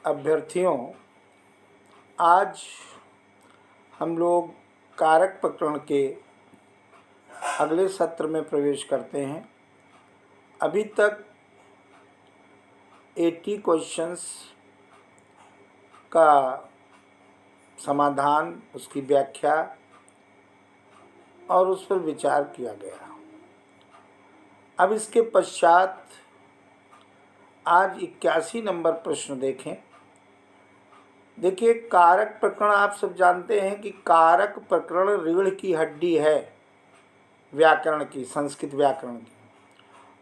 अभ्यर्थियों, आज हम लोग कारक प्रकरण के अगले सत्र में प्रवेश करते हैं। अभी तक 80 क्वेश्चंस का समाधान, उसकी व्याख्या और उस पर विचार किया गया। अब इसके पश्चात आज 81 नंबर प्रश्न देखें। देखिए, कारक प्रकरण आप सब जानते हैं कि कारक प्रकरण रीढ़ की हड्डी है व्याकरण की, संस्कृत व्याकरण की।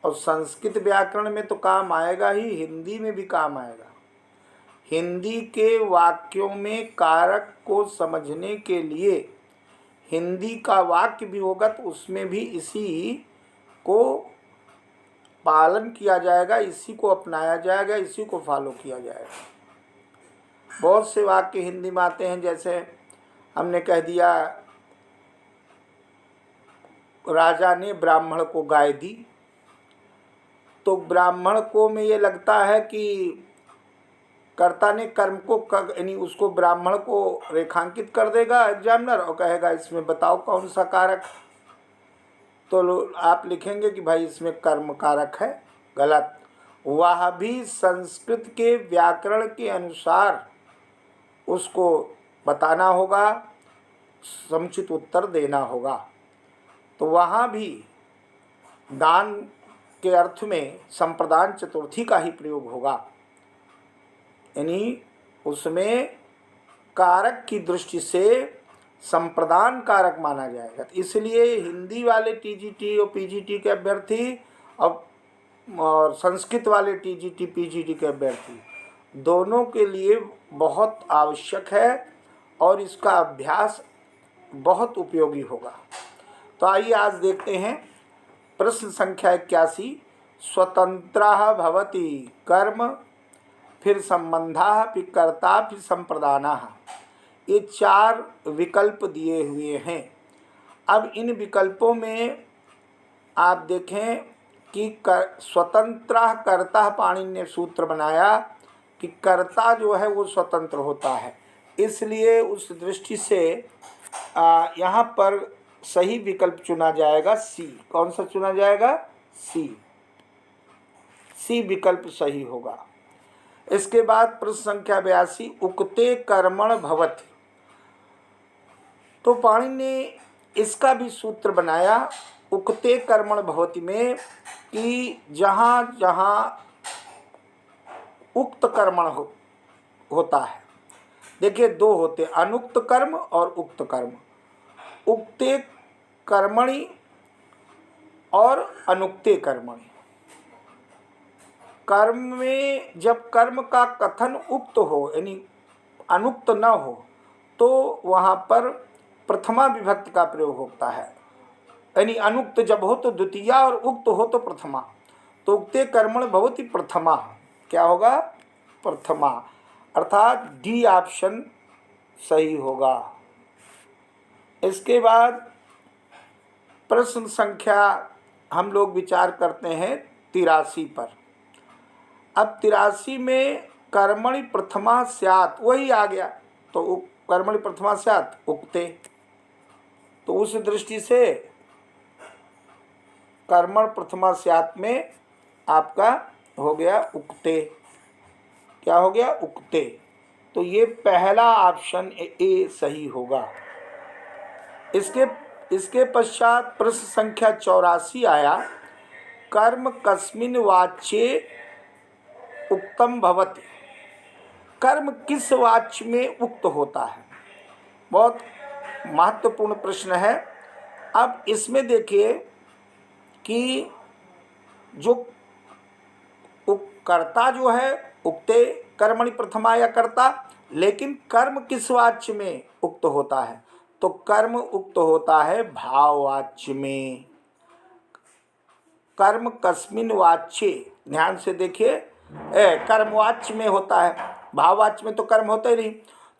और संस्कृत व्याकरण में तो काम आएगा ही, हिंदी में भी काम आएगा। हिंदी के वाक्यों में कारक को समझने के लिए हिंदी का वाक्य भी होगा तो उसमें भी इसी को पालन किया जाएगा, इसी को अपनाया जाएगा, इसी को फॉलो किया जाएगा। बहुत से वाक्य हिंदी में आते हैं, जैसे हमने कह दिया राजा ने ब्राह्मण को गाय दी, तो ब्राह्मण को में ये लगता है कि कर्ता ने कर्म को यानी उसको ब्राह्मण को रेखांकित कर देगा एग्जामिनर और कहेगा इसमें बताओ कौन सा कारक। तो आप लिखेंगे कि भाई इसमें कर्म कारक है। गलत। वह भी संस्कृत के व्याकरण के अनुसार उसको बताना होगा, समुचित उत्तर देना होगा। तो वहाँ भी दान के अर्थ में संप्रदान चतुर्थी का ही प्रयोग होगा, यानी उसमें कारक की दृष्टि से संप्रदान कारक माना जाएगा। तो इसलिए हिंदी वाले टीजीटी और पीजीटी के अभ्यर्थी और संस्कृत वाले टीजीटी पीजीटी के अभ्यर्थी दोनों के लिए बहुत आवश्यक है और इसका अभ्यास बहुत उपयोगी होगा। तो आइए आज देखते हैं प्रश्न संख्या 81। स्वतंत्रः भवति कर्म, फिर संबंधः, फिर कर्ता, फिर संप्रदानः। ये 4 विकल्प दिए हुए हैं। अब इन विकल्पों में आप देखें कि स्वतंत्रः कर्ता, पाणिनि ने सूत्र बनाया कि कर्ता जो है वो स्वतंत्र होता है। इसलिए उस दृष्टि से यहाँ पर सही विकल्प चुना जाएगा सी। कौन सा चुना जाएगा? सी विकल्प सही होगा। इसके बाद प्रश्न संख्या 82। उक्ते कर्मण भवति। तो पाणिनि ने इसका भी सूत्र बनाया उक्ते कर्मण भवति में कि जहाँ जहाँ उक्त कर्मण होता है। देखिए, 2 होते, अनुक्त कर्म और उक्त कर्म। उक्ते कर्मणि और अनुक्ते कर्मणि। कर्म में जब कर्म का कथन उक्त हो यानी अनुक्त न हो तो वहाँ पर प्रथमा विभक्ति का प्रयोग होता है। यानी अनुक्त जब हो तो द्वितीया और उक्त हो तो प्रथमा। तो उक्ते कर्मण भवति प्रथमा। क्या होगा? प्रथमा। अर्थात डी ऑप्शन सही होगा। इसके बाद प्रश्न संख्या हम लोग विचार करते हैं 83 पर। अब 83 में कर्मणि प्रथमा स्यात्, वही आ गया। तो कर्मणि प्रथमा स्यात् उक्ते। तो उस दृष्टि से कर्मण प्रथमा स्यात् में आपका हो गया उक्ते। क्या हो गया? उक्ते। तो ये पहला ऑप्शन ए सही होगा। इसके पश्चात प्रश्न संख्या 84 आया। कर्म कस्मिन् वाच्ये उक्तम भवति। कर्म किस वाच्य में उक्त होता है? बहुत महत्वपूर्ण प्रश्न है। अब इसमें देखिए कि जो कर्ता जो है उक्ते कर्मणि प्रथमा या कर्ता, लेकिन कर्म किस वाच्य में उक्त होता है? तो कर्म उक्त होता है भाववाच्य में। कर्म कस्मिन् वाच्ये, ध्यान से देखिए, कर्मवाच्य में होता है, भाववाच्य में तो कर्म होता ही नहीं।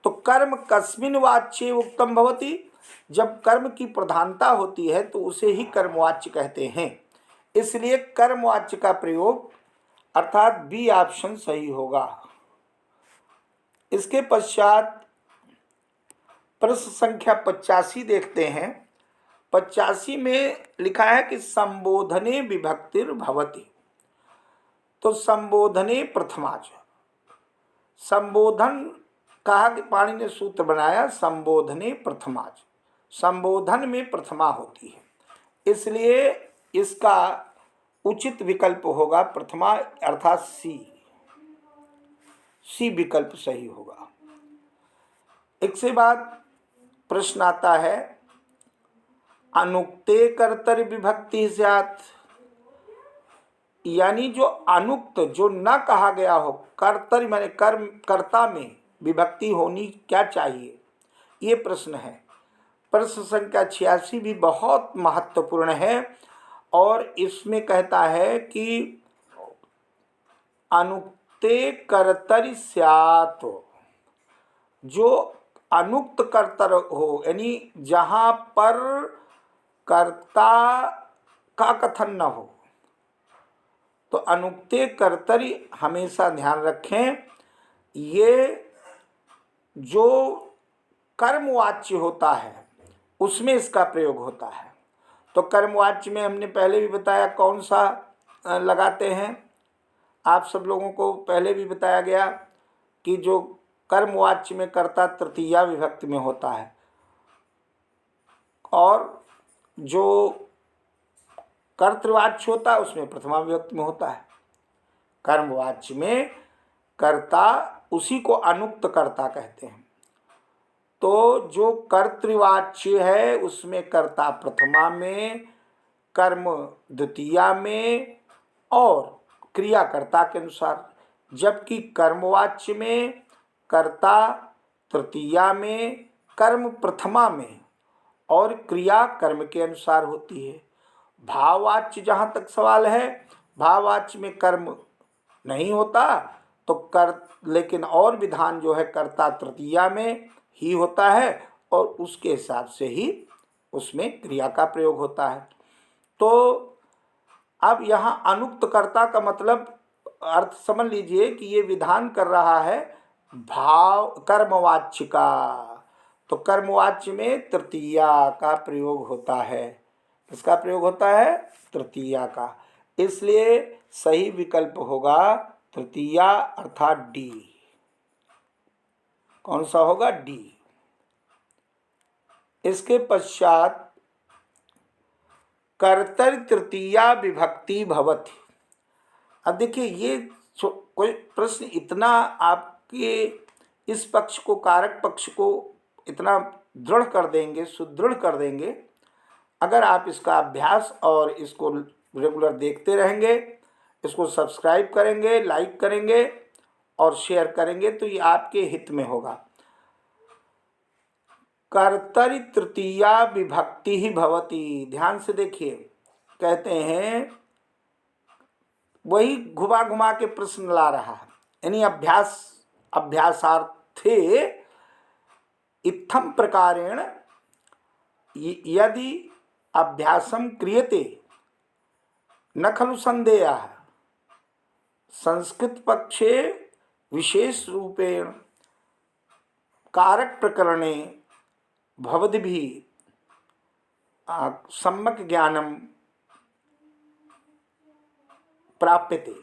तो कर्म कस्मिन् वाच्ये उक्तम भवति, जब कर्म की प्रधानता होती है तो उसे ही कर्मवाच्य कहते हैं। इसलिए कर्मवाच्य का प्रयोग अर्थात बी ऑप्शन सही होगा। इसके पश्चात प्रश्न संख्या 85 देखते हैं। 85 में लिखा है कि संबोधने विभक्तिर भवति। तो संबोधने प्रथमाच, संबोधन कहा कि पाणि ने सूत्र बनाया संबोधने प्रथमाच, संबोधन में प्रथमा होती है, इसलिए इसका उचित विकल्प होगा प्रथमा अर्थात सी विकल्प सही होगा। इसके बाद प्रश्न आता है अनुक्ते कर्तरि विभक्ति स्यात्, यानी जो अनुक्त जो न कहा गया हो, कर्तरि माने कर्म कर्ता में विभक्ति होनी क्या चाहिए, ये प्रश्न है। प्रश्न संख्या 86 भी बहुत महत्वपूर्ण है और इसमें कहता है कि अनुक्ते कर्तरि स्यात्, जो अनुक्त कर्तर हो, यानी जहाँ पर कर्ता का कथन न हो, तो अनुक्ते कर्तरि हमेशा ध्यान रखें, ये जो कर्मवाच्य होता है उसमें इसका प्रयोग होता है। तो कर्मवाच्य में हमने पहले भी बताया कौन सा लगाते हैं, आप सब लोगों को पहले भी बताया गया कि जो कर्मवाच्य में कर्ता तृतीया विभक्ति में होता है और जो कर्तृवाच्य होता है उसमें प्रथमा विभक्ति में होता है। कर्मवाच्य में कर्ता उसी को अनुक्त कर्ता कहते हैं। तो जो कर्तृवाच्य है उसमें कर्ता प्रथमा में, कर्म द्वितीया में और क्रिया कर्ता के अनुसार, जबकि कर्मवाच्य में कर्ता तृतीया में, कर्म प्रथमा में और क्रिया कर्म के अनुसार होती है। भाववाच्य जहाँ तक सवाल है, भाववाच्य में कर्म नहीं होता तो लेकिन और विधान जो है कर्ता तृतीया में ही होता है और उसके हिसाब से ही उसमें क्रिया का प्रयोग होता है। तो अब यहाँ अनुक्त कर्ता का मतलब अर्थ समझ लीजिए कि ये विधान कर रहा है भाव कर्मवाच्य का, तो कर्मवाच्य में तृतीया का प्रयोग होता है। किसका प्रयोग होता है? तृतीया का। इसलिए सही विकल्प होगा तृतीया अर्थात डी। कौन सा होगा? डी। इसके पश्चात कर्तरि तृतीया विभक्ति भवति। अब देखिए ये कोई प्रश्न इतना आपके इस पक्ष को, कारक पक्ष को इतना दृढ़ कर देंगे, सुदृढ़ कर देंगे, अगर आप इसका अभ्यास और इसको रेगुलर देखते रहेंगे, इसको सब्सक्राइब करेंगे, लाइक करेंगे और शेयर करेंगे तो ये आपके हित में होगा। कर्तरि तृतीया विभक्ति ही भवति। ध्यान से देखिए, कहते हैं वही घुमा घुमा के प्रश्न ला रहा है, यानी अभ्यासार्थे इत्थम प्रकारेण यदि अभ्यासम क्रियते न खलु संदेहः संस्कृत पक्षे विशेष रूपेण कारक प्रकरणे भवद्भिः सम्यक् ज्ञानम प्राप्यते।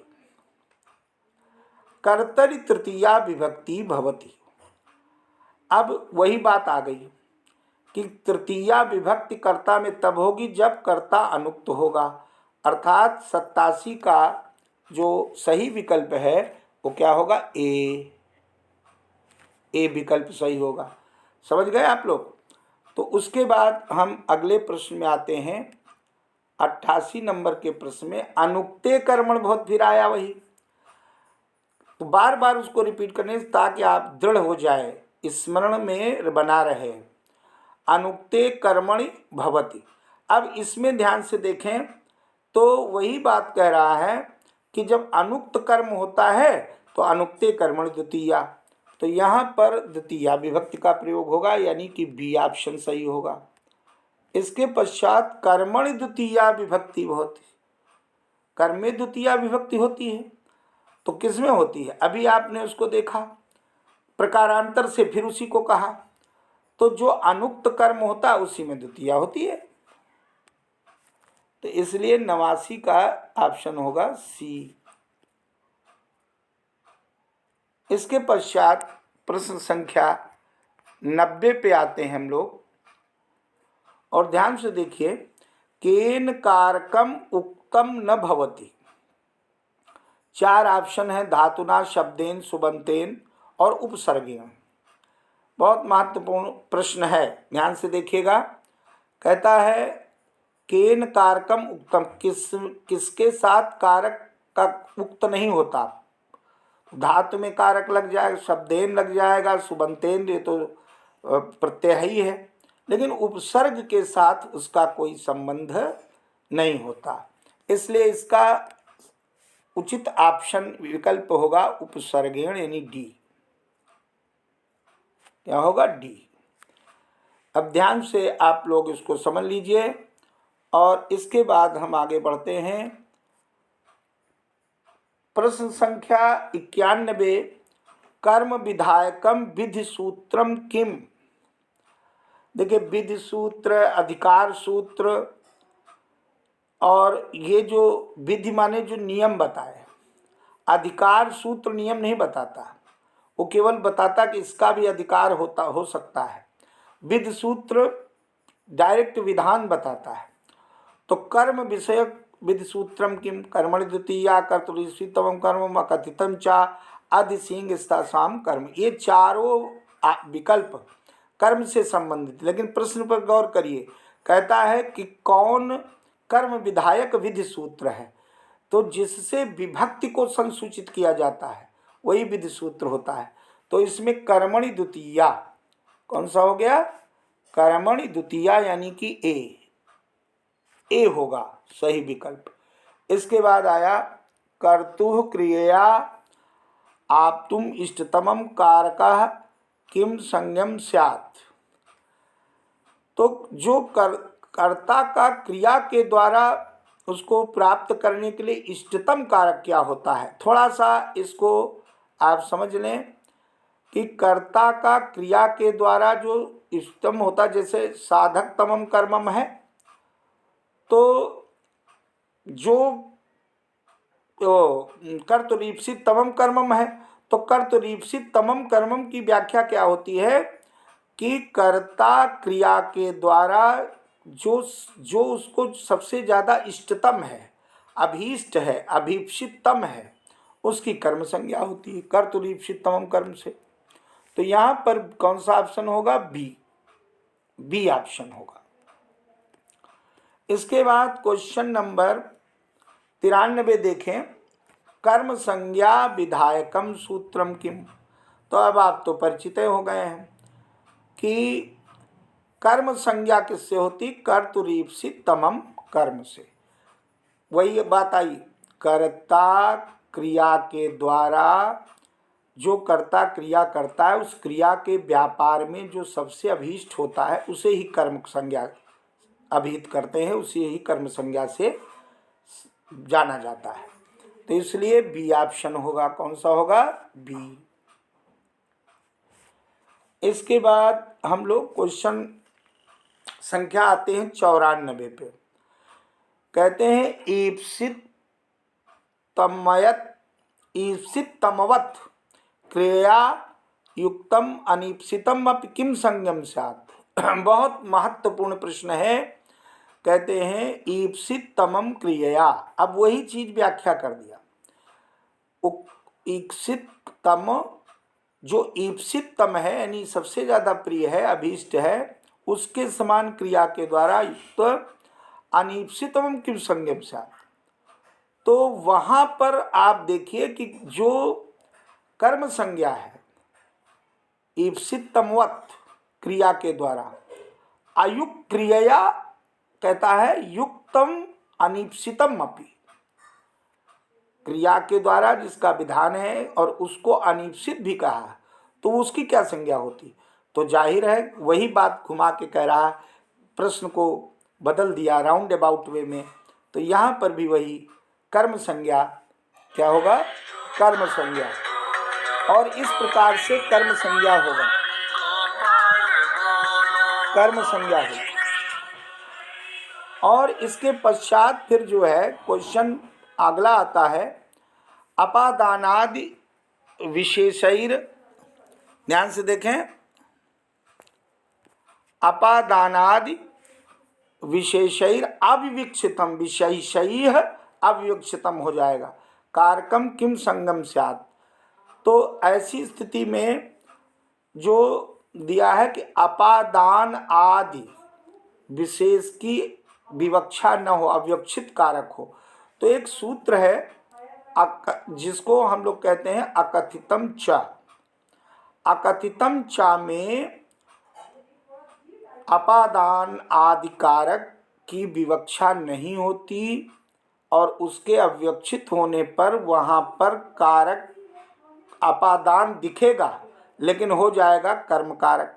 कर्तरि तृतीया विभक्ति भवति। अब वही बात आ गई कि तृतीया विभक्ति कर्ता में तब होगी जब कर्ता अनुक्त होगा, अर्थात 87 का जो सही विकल्प है वो क्या होगा? ए विकल्प सही होगा। समझ गए आप लोग? तो उसके बाद हम अगले प्रश्न में आते हैं, 88 नंबर के प्रश्न में अनुक्ते कर्मण बहुत फिर आया वही, तो बार बार उसको रिपीट करने ताकि आप दृढ़ हो जाए, स्मरण में बना रहे। अनुक्ते कर्मणि भवति। अब इसमें ध्यान से देखें तो वही बात कह रहा है कि जब अनुक्त कर्म होता है तो अनुक्ते कर्मणि द्वितीया, तो यहाँ पर द्वितीया विभक्ति का प्रयोग होगा, यानी कि बी ऑप्शन सही होगा। इसके पश्चात कर्मणि द्वितीया विभक्ति भवति। कर्म में द्वितीया विभक्ति होती है, तो किस में होती है? अभी आपने उसको देखा प्रकारांतर से फिर उसी को कहा, तो जो अनुक्त कर्म होता है उसी में द्वितीया होती है। तो इसलिए 89 का ऑप्शन होगा सी। इसके पश्चात प्रश्न संख्या 90 पे आते हैं हम लोग, और ध्यान से देखिए, केन कारकम उक्तम न भवति। 4 ऑप्शन है, धातुना, शब्देन, सुबंतेन और उपसर्गेण। बहुत महत्वपूर्ण प्रश्न है, ध्यान से देखिएगा। कहता है केन कारकम उक्तम, किसके साथ कारक का उक्त नहीं होता। धातु में कारक लग जाएगा, शब्देन लग जाएगा, सुबंतेन ये तो प्रत्यय ही है, लेकिन उपसर्ग के साथ उसका कोई संबंध नहीं होता। इसलिए इसका उचित ऑप्शन विकल्प होगा उपसर्गेण, यानी डी। क्या होगा? डी। अब ध्यान से आप लोग इसको समझ लीजिए, और इसके बाद हम आगे बढ़ते हैं। प्रश्न संख्या 91, कर्म विधायकम विधि सूत्रम किम। देखिए, विधि सूत्र, अधिकार सूत्र, और ये जो विधि माने जो नियम बताए, अधिकार सूत्र नियम नहीं बताता, वो केवल बताता कि इसका भी अधिकार हो सकता है। विधि सूत्र डायरेक्ट विधान बताता है। तो कर्म विषयक विधि सूत्रम किम, कर्मणि द्वितीया, कर्तृत्वम कर्म, कथितम चा, अधिसिंगस्तासाम कर्म। ये चारों विकल्प कर्म से संबंधित। लेकिन प्रश्न पर गौर करिए, कहता है कि कौन कर्म विधायक विधि सूत्र है। तो जिससे विभक्ति को संसूचित किया जाता है वही विधि सूत्र होता है। तो इसमें कर्मणि द्वितीया कौन सा हो गया? कर्मणि द्वितीया, यानी कि ए होगा सही विकल्प। इसके बाद आया कर्तुः क्रियया आप्तुम इष्टतमम कारकः किम संज्ञम स्यात्। तो जो कर्ता का क्रिया के द्वारा उसको प्राप्त करने के लिए इष्टतम कारक क्या होता है, थोड़ा सा इसको आप समझ लें कि कर्ता का क्रिया के द्वारा जो इष्टतम होता, जैसे साधक तमम कर्मम है, तो जो कर्तुरीप्सित तमम कर्मम है, तो कर्तुरीप्सित तमम कर्मम की व्याख्या क्या होती है कि कर्ता क्रिया के द्वारा जो उसको सबसे ज़्यादा इष्टतम है, अभीष्ट है, अभीप्सितम है, उसकी कर्म संज्ञा होती है कर्तुरीप्सित तमम कर्म से। तो यहाँ पर कौन सा ऑप्शन होगा? बी ऑप्शन होगा। इसके बाद क्वेश्चन नंबर 93 देखें, कर्म संज्ञा विधायकम सूत्रम किम। तो अब आप तो परिचित हो गए हैं कि कर्म संज्ञा किससे होती? कर्तुरीप्सित तमम कर्म से। वही बात आई, कर्ता क्रिया के द्वारा जो कर्ता क्रिया करता है, उस क्रिया के व्यापार में जो सबसे अभीष्ट होता है उसे ही कर्म संज्ञा अभिहित करते हैं, उसे ही कर्म संज्ञा से जाना जाता है। तो इसलिए बी ऑप्शन होगा। कौन सा होगा? बी। इसके बाद हम लोग क्वेश्चन संख्या आते हैं 94 पे। कहते हैं ईप्सित तमवत क्रिया युक्तम अनीप्सितम अपि किम संज्ञम स्यात्। बहुत महत्वपूर्ण प्रश्न है। कहते हैं ईप्सित तमम क्रियया, अब वही चीज व्याख्या कर दिया। ईप्सित तम, जो ईप्सित तम है यानी सबसे ज्यादा प्रिय है, अभीष्ट है, उसके समान क्रिया के द्वारा युक्त अनीप्सितम किम संज्ञम स्यात्। तो वहां पर आप देखिए कि जो कर्म संज्ञा है ईप्सित तमवत क्रिया के द्वारा, अयुक्त क्रियया कहता है युक्तम अनीप्सितम अपि, क्रिया के द्वारा जिसका विधान है और उसको अनीप्सित भी कहा, तो उसकी क्या संज्ञा होती? तो जाहिर है वही बात घुमा के कह रहा है, प्रश्न को बदल दिया राउंड अबाउट वे में। तो यहाँ पर भी वही कर्म संज्ञा क्या होगा? कर्म संज्ञा। और इस प्रकार से कर्म संज्ञा होगा, कर्म संज्ञा होगी। और इसके पश्चात फिर जो है क्वेश्चन अगला आता है, अपादानादि विशेषैर, ध्यान से देखें, अपादानादि विशेषैर अविवक्षितम, विशेषैः अविवक्षितम हो जाएगा, कारकम किम संगम स्यात्। तो ऐसी स्थिति में जो दिया है कि अपादान आदि विशेष की विवक्षा न हो, अविवक्षित कारक हो, तो एक सूत्र है जिसको हम लोग कहते हैं अकथितम च। अकथितम च में अपादान आदि कारक की विवक्षा नहीं होती और उसके अविवक्षित होने पर वहाँ पर कारक अपादान दिखेगा लेकिन हो जाएगा कर्म कारक,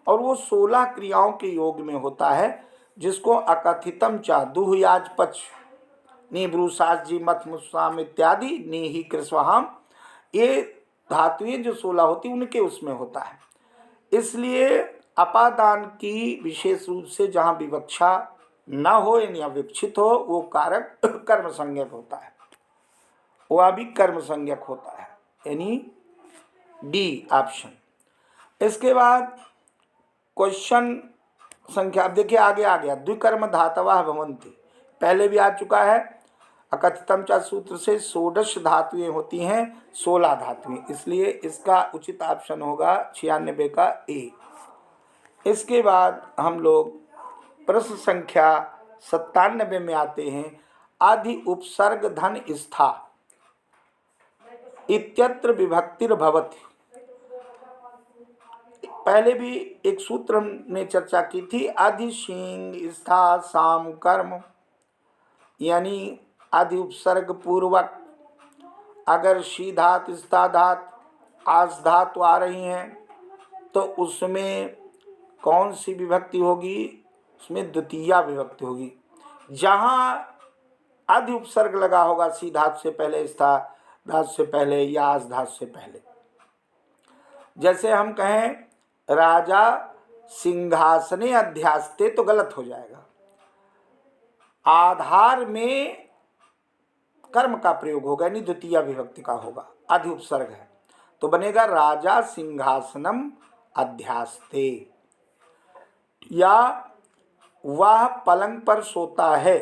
और वो 16 क्रियाओं के योग में होता है, जिसको अकथितम चा दुह याज पच निब्रूसास जी मथ मुस्साम इत्यादि नीहि कृस्वाहाम, ये धातुएं जो 16 होती उनके उसमें होता है। इसलिए अपादान की विशेष रूप से जहाँ विवक्षा न हो यानी अविवक्षित हो, वो कारक कर्म संज्ञक होता है, वह भी कर्म संज्ञक होता है, यानी डी ऑप्शन। इसके बाद क्वेश्चन संख्या, अब देखिए आगे आ गया, द्विकर्म धातवः भवन्ति, पहले भी आ चुका है। अकथितम च सूत्र से 16 धातुएं होती हैं, 16 धातुएं, इसलिए इसका उचित ऑप्शन होगा 96 का ए। इसके बाद हम लोग प्रश्न संख्या 97 में आते हैं, आदि उपसर्ग धन स्था इत्यत्र विभक्तिर्भवति। पहले भी एक सूत्र हमने चर्चा की थी, आदि शींग स्था साम कर्म, यानी आदि उपसर्ग पूर्वक अगर शी धात स्था धात आस धातु आ रही हैं तो उसमें कौन सी विभक्ति होगी, उसमें द्वितीया विभक्ति होगी। जहाँ आदि उपसर्ग लगा होगा सी धातु से पहले, स्था धातु से पहले या आस धातु से पहले, जैसे हम कहें राजा सिंहासने अध्यास्ते तो गलत हो जाएगा, आधार में कर्म का प्रयोग होगा यानी द्वितीय विभक्ति का होगा, आदि उपसर्ग है तो बनेगा राजा सिंहासनम अध्यास्ते, या वह पलंग पर सोता है,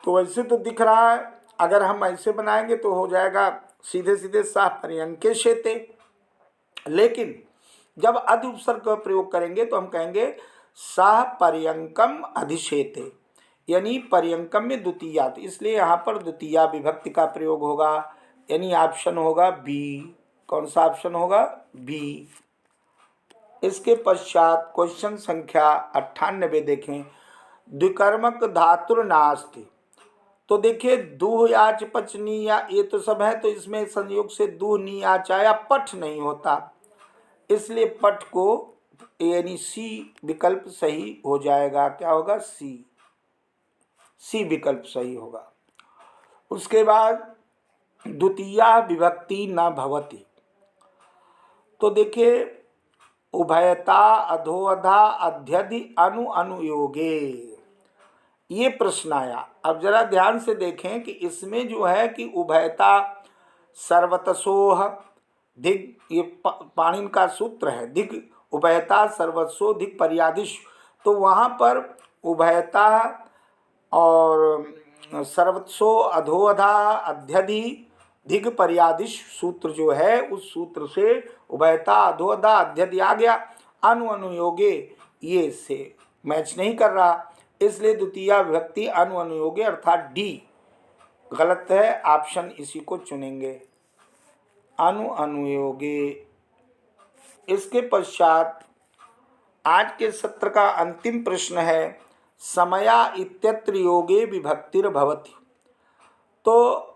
तो वैसे तो दिख रहा है, अगर हम ऐसे बनाएंगे तो हो जाएगा सीधे सीधे सह पर्यंके शेते, लेकिन जब आदि उपसर्ग का प्रयोग करेंगे तो हम कहेंगे सह पर्यंकम अधिशेते, यानी पर्यंकम में द्वितीया, इसलिए यहाँ पर द्वितीया विभक्ति का प्रयोग होगा, यानी ऑप्शन होगा बी। कौन सा ऑप्शन होगा? बी। इसके पश्चात क्वेश्चन संख्या 98 देखें, द्विकर्मक धातुर नास्ति। तो देखिए दूह याच पच नी या ये तो सब है, तो इसमें संयोग से दूह नी आचा या पठ नहीं होता, इसलिए पठ को यानी सी विकल्प सही हो जाएगा। क्या होगा? सी, सी विकल्प सही होगा। उसके बाद द्वितीया विभक्ति न भवति, तो देखिए उभयता अधोअधा अध्यधि अनु अनुयोगे, ये प्रश्न आया। अब जरा ध्यान से देखें कि इसमें जो है कि उभयता सर्वतसोह दिग, ये पाणिनि का सूत्र है, दिग उभयता सर्वस्व दिग पर्यादिश, तो वहाँ पर उभयता और सर्वस्व अधोअधा अध्यधि दिग पर्यादिश सूत्र जो है, उस सूत्र से उभयता अधोअधा अध्यधि आ गया, अनु अनुयोगे ये से मैच नहीं कर रहा, इसलिए द्वितीय विभक्ति अनु अनुयोगे अर्थात डी गलत है, ऑप्शन इसी को चुनेंगे, अनु अनुयोगे। इसके पश्चात आज के सत्र का अंतिम प्रश्न है, समया इत्यत्र योगे विभक्तिर्भवति। तो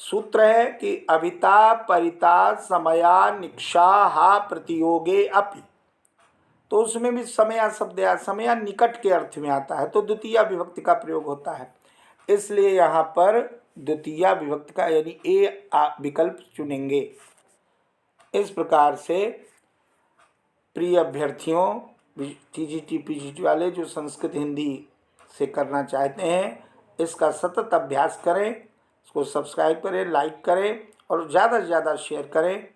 सूत्र है कि अभिता परिता समया निक्षा हा प्रतियोगे अपि, तो उसमें भी समया शब्द या समया निकट के अर्थ में आता है, तो द्वितीय विभक्ति का प्रयोग होता है, इसलिए यहाँ पर द्वितीय विभक्ति का यानी ए विकल्प चुनेंगे। इस प्रकार से प्रिय अभ्यर्थियों, टीजीटी पीजीटी वाले जो संस्कृत हिंदी से करना चाहते हैं, इसका सतत अभ्यास करें, इसको सब्सक्राइब करें, लाइक करें और ज़्यादा से ज़्यादा शेयर करें,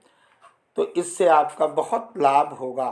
तो इससे आपका बहुत लाभ होगा।